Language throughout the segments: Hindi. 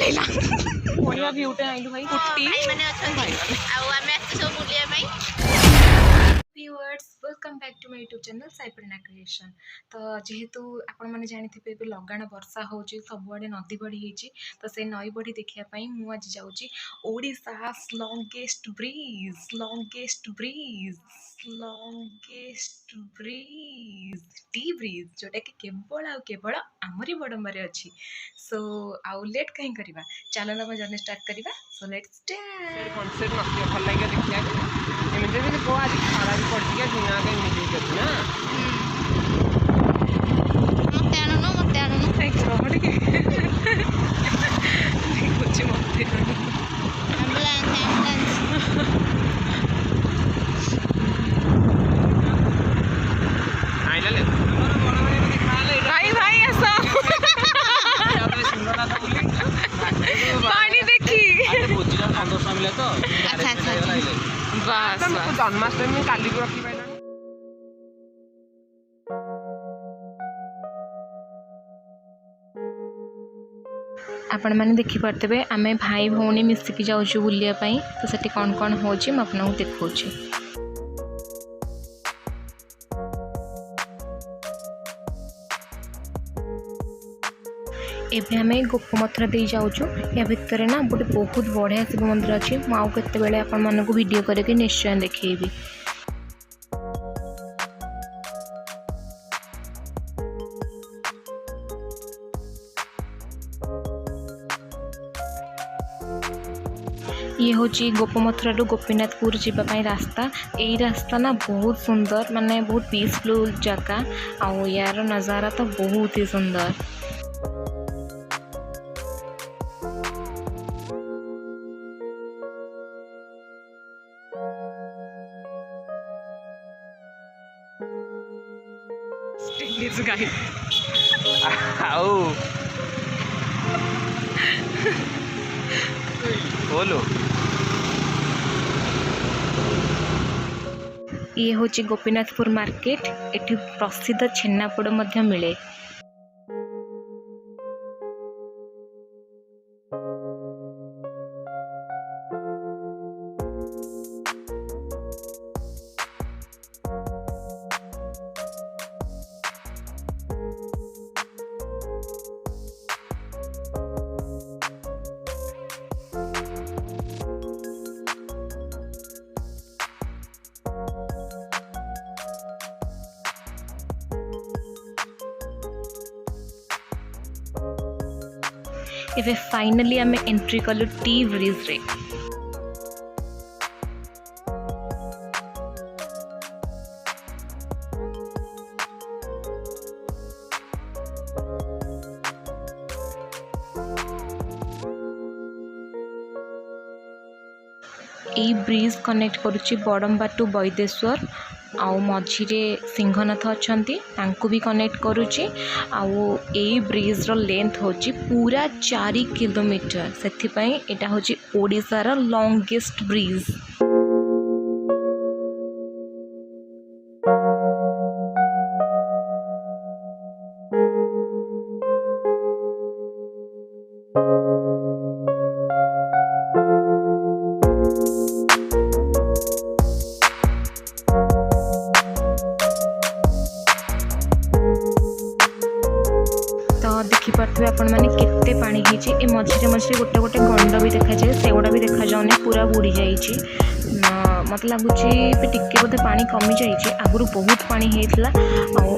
पड़ेगा बढ़िया व्यूटे आइलु भाई कुट्टी माने अछंती आ हमें सब बुलिया भाई viewers welcome back to my YouTube channel Saiprerana creation. तो जेहेतु आपण मैंने जानी लगाण वर्षा हो सबुआड़े नदी बढ़ी होती तो से नई बढ़ी देखापी मुझे जाऊँगी Odisha longest bridge T bridge जोटा कि केवल केवल आमरी बड़म्बार अच्छी। सो आउ लेट कहीं करवा चलो ना जर्नी स्टार्ट करवा। सो लेट्स स्टार्ट कॉन्सेप्ट मत भल लगे देखिया एमती भी को आज खरा भी पड़ दुनिया के मिल ना मत आनो कुछ मत भाई भाई ऐसा पानी देखी जन्माष्टमी काली को रखी पाइला आपण मैंने देखी पार्थे आमे भाई भौणी मिसिकी जाऊँ बुलियापाई तो सेठी कौन कौन हो आपको देखा। एबे आमे गोपमथुरा दे जाऊँ या भितर ना गोटे बहुत बढ़िया शिव मंदिर अच्छी मुझे केतबेले आपण मानक वीडियो करके निश्चय देखेबी। ये हूँ गोपमथुरा गोपीनाथपुर जावाई रास्ता। यही रास्ता ना बहुत सुंदर माने बहुत पीसफुल जगह आउ यार नज़ारा तो बहुत ही सुंदर। बोलो ये हूँ गोपीनाथपुर मार्केट एठी प्रसिद्ध छेनापोड़ मध्य मिले। एबे फाइनली आमे एंट्री कलु टी ब्रिज रे। यही bridge connect करुच्ची Badamba to Baideshwar आउ मझिरे सिंहनाथ अच्छा भी कनेक्ट करुच्ची आउ यही ब्रिज रो लेंथ होची पूरा 4 किलोमीटर से एटा होची ओडिशार लॉन्गेस्ट ब्रिज। देखिपे आपण मैंने केते पानी होती ए मझे मझे गोटे गोटे गंड भी देखा जाए से गुड़ा भी देखा जाऊनी पूरा बुड़ी जाइए। मत लगुच टिके बोधे पानी कमी जाइए आगु बहुत पानी होता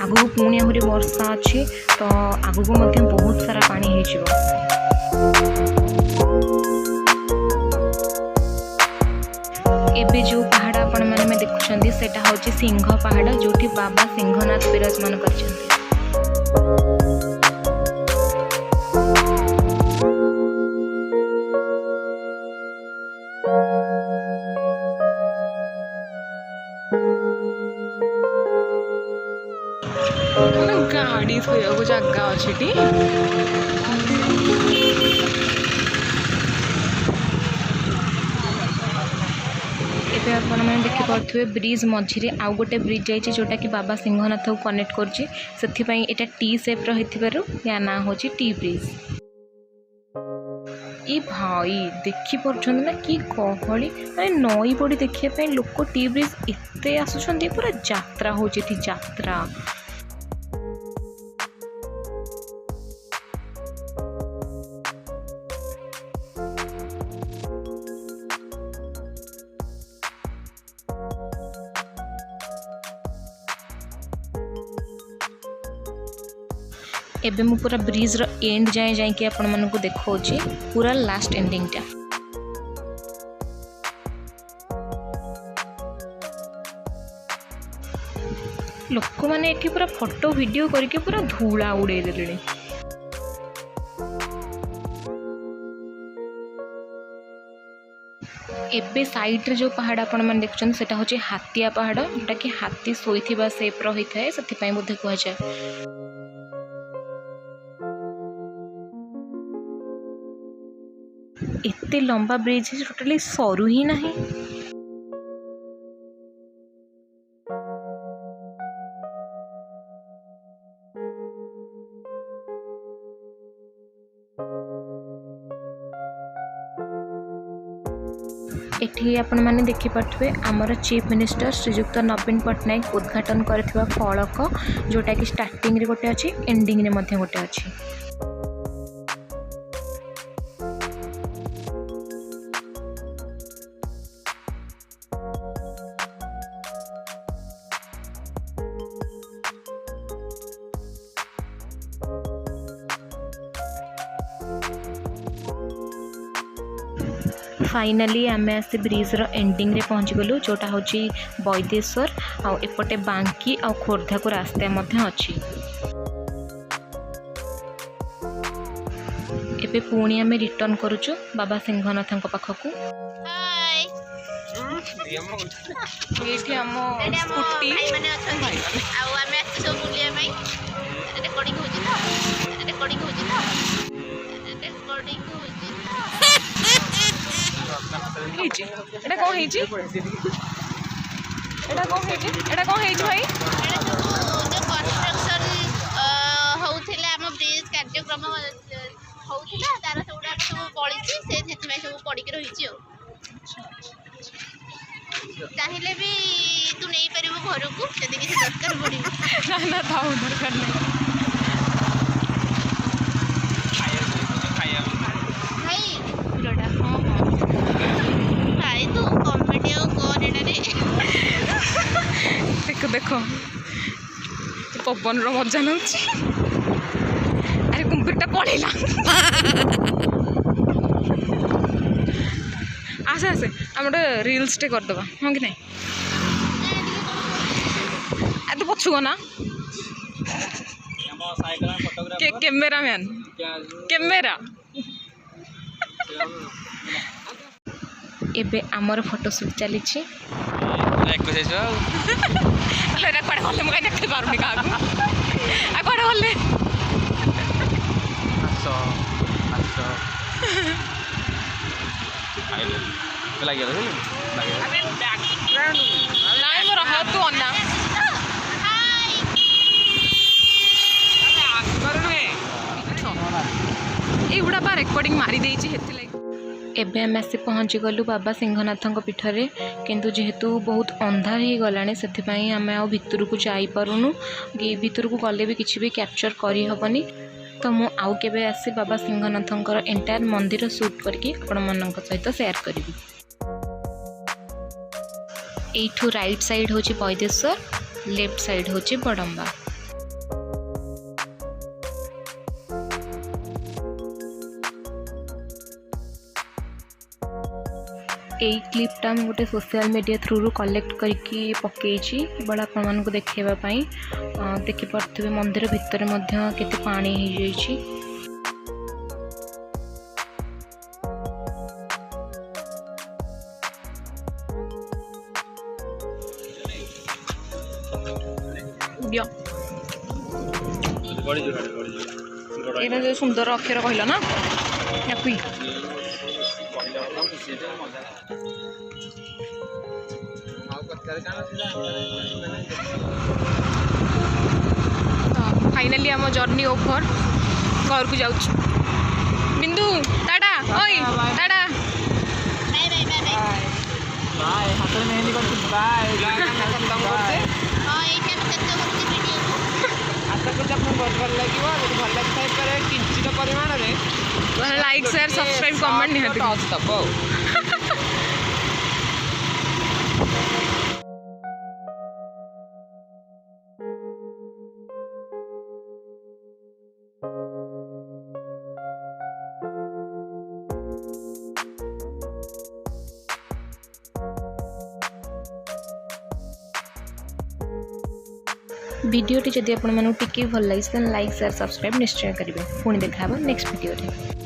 आगू पुणी आहरी वर्षा अच्छी तो आगू बहुत सारा पानी हो। एबे जो पहाड़ आपण मैंने देखुं सेटा हूँ सिंह पहाड़ जो बाबा सिंहनाथ विराजमान कर। गाड़ी थोड़ा जगह अच्छी एबे आपण मैंने देखिपे ब्रिज मझिरे आउ गोटे ब्रिज जाइए जोटा कि बाबा सिंहनाथ को कनेक्ट कर टी सेप रही या ना हूँ टी ब्रिज। ए भाई देखी पार्छन ना कि गहली माने नई बड़ी देखिए लोक टी ब्रिज एते आसुछंती पूरा यात्रा हो यात्रा। एबे मु पूरा ब्रिज रो एंड जाए जाए आपण मानकु देखौची पूरा लास्ट एंडिंग टा। लोक माने एठी पूरा फोटो वीडियो करके पूरा धूला उड़े देले। एबे साइड रे जो पहाड़ आपण मन देखछन सेटा होची हातिया पहाड़ जोटा कि हाथी सोईथिबा शेप रो होइथाय सथि पई बोधे कहै छै। एते लंबा ब्रिज टोटली सरू ही नहीं। एठी आपण माने देखि पाठवे आमर चीफ मिनिस्टर श्रीयुक्त नवीन पट्टनायक उद्घाटन करथिबा फलक जोटा कि स्टार्टिंग रे गोटे अछि एंडिंग रे मध्ये गोटे अछि। फाइनली आम आसी ब्रिज रो एंडिंग रे पहुँच गलु जोटा होची बैदेश्वर आ एपटे बांकी आ खोर्धा को रास्ता मध्य अछि। एबे पुणी आम रिटर्न करूचु बाबा सिंहनाथ पाखकू। हाय एठी हम स्कूटी माने अछन आ आमे आसी सब बुलिया भाई रिकॉर्डिंग होची तो रिकॉर्डिंग होची तो रिकॉर्डिंग होची हेची एटा कोन हेची एटा कोन हेची एटा कोन हेची भाई एटा जो कंस्ट्रक्शन होउथिला हम ब्रिज कार्यक्रम होउथिला तार सबडा सब पळीची से सेति में सब पड़ी के रहिची हो। चाहिले भी तू नहीं परिबो घर को जदी किसी दरकार पड़ी ना ना थाउ दरकार नहीं भाई वीडियोटा हां हां भाई तू कॉमेडी कोन एटा रे देखो देखो पवन रो मजा नउची। अरे कुंभीरटा पळेला आसे आसे हम रील्स टे कर दबा हां कि नहीं आ तो पछु ना के कैमरामैन कैमरा एबे आमर फोटो शूट चली छी लाइक को जेजो अरे कोडे होले म देखि पारुनी का आ कोडे होले अच्छा आइले लगे रे लगे अबे बैकग्राउंड नाइ मोर हाथ तो अन्ना हाय अबे आगर रे ए उडा बा रिकॉर्डिंग मारी देई छी हेति लाग। एबे हम आसी पहुँची गलु बाबा सिंहनाथ पीठरे किंतु जेहेतु बहुत अंधार हो गलानी से आम आ भितर को जापरूनु भितर को गले भी किसी भी कैप्चर करी हबनी। तो मु आउ केबे आसी बाबा सिंहनाथ एंटायर मंदिर शूट करके आपण सहित शेयर करी। एठू राइट साइड होची बैदेश्वर लेफ्ट साइड होची बडम्बा। यही क्लिपटा मुझे गोटे सोशल मीडिया थ्रू कलेक्ट करके पकई केवल आपण को देखाइवाई देखिपे मंदिर भितर केते पानी हो जाइए। ये जो सुंदर अक्षर कहल ना फाइनली आम जर्नी ओभर घर को जाऊँ बिंदु टाटा। ओई टाटा bye bye bye bye bye हाथ में मेहंदी करते बाय बाय हाँ ये मैं शेष करुँगी वीडियो आशा करुँच आपको बहुत भल लगे भल लगी थाईपे किंचित परिमाण में लाइक शेयर सब्सक्राइब कमेंट निहाती टच दब वीडियोटी जदि आपको टिके भल लगी लाइक शेयर सब्सक्राइब निश्चय करेंगे पुणी देखा नेक्स्ट वीडियो।